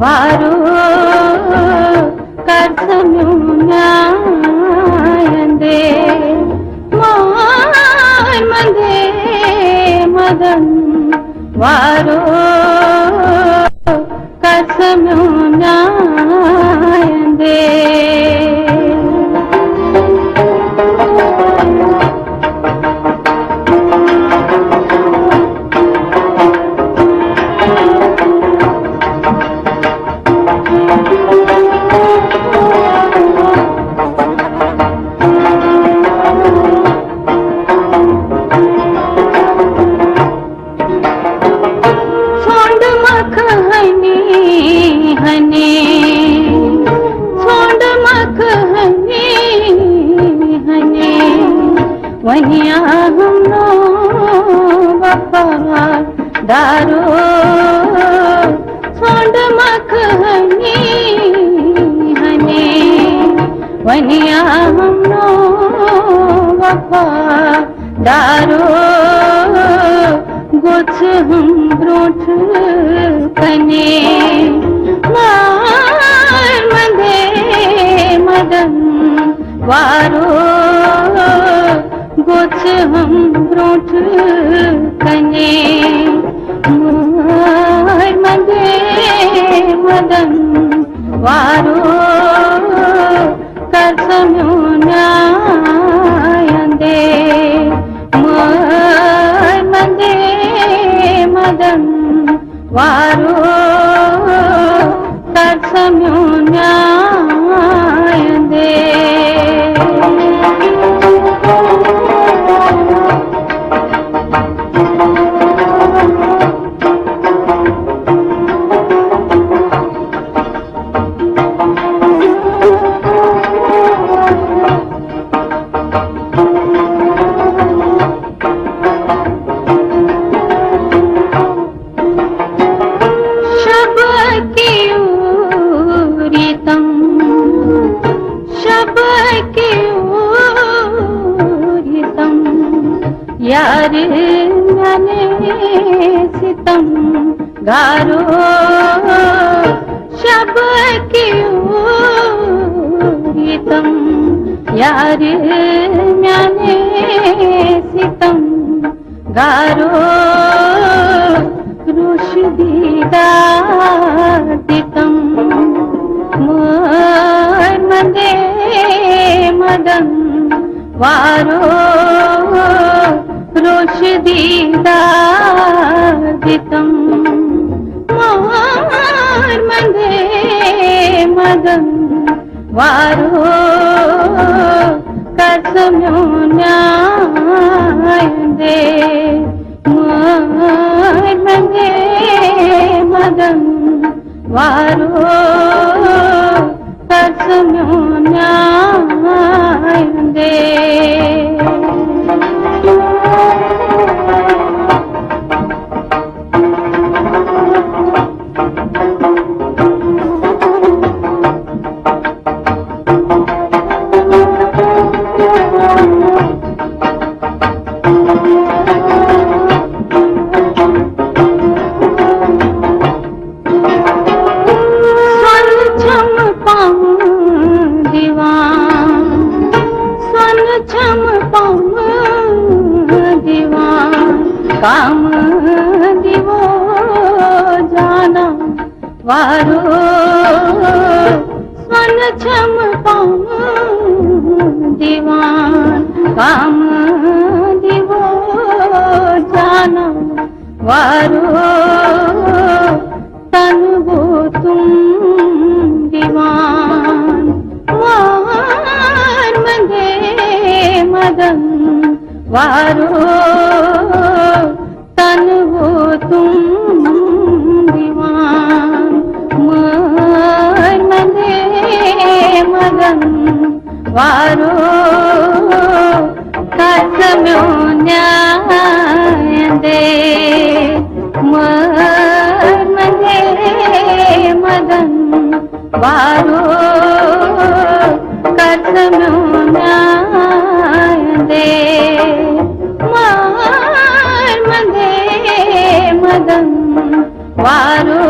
वारो कर्तम्यो न्यायंदे मान मंदे मदन वारो कर्तम्यो न्यायंदे वहिया हमनो वफादारो सोंड मख हनी हने वहिया हमनो वफादारो गुछ हम ब्रोठ कने मार मदे मदन वारो गुछ हम ब्रोठ कने मार मदे मदन वारो कर्तम्यो न्यायंदे मार मदे मदन वारो कर्तम्यो न्यायंदे यार मैंने सितम गारो शब क्यों तम यार मैंने सितम गारो रुश दीदातितम मोर मदे मदन वारो रोश दीदातितम मोर मदे मदन वारो कर्तम्यो न्यायंदे मोर मदे मदन वारो कर्तम्यो न्यायंदे काम दिवो जाना वारो स्वन छम पाम दीवान काम दिवो जाना वारो तन वो तुम दीवान मार मदे मदन वारो तन हो तुम दीवान मार मदे मदन वारो कर्तम्यो न्यायंदे मार मदे मदन वारो कर्तम्यो न्यायंदे मार मदे मदन वारो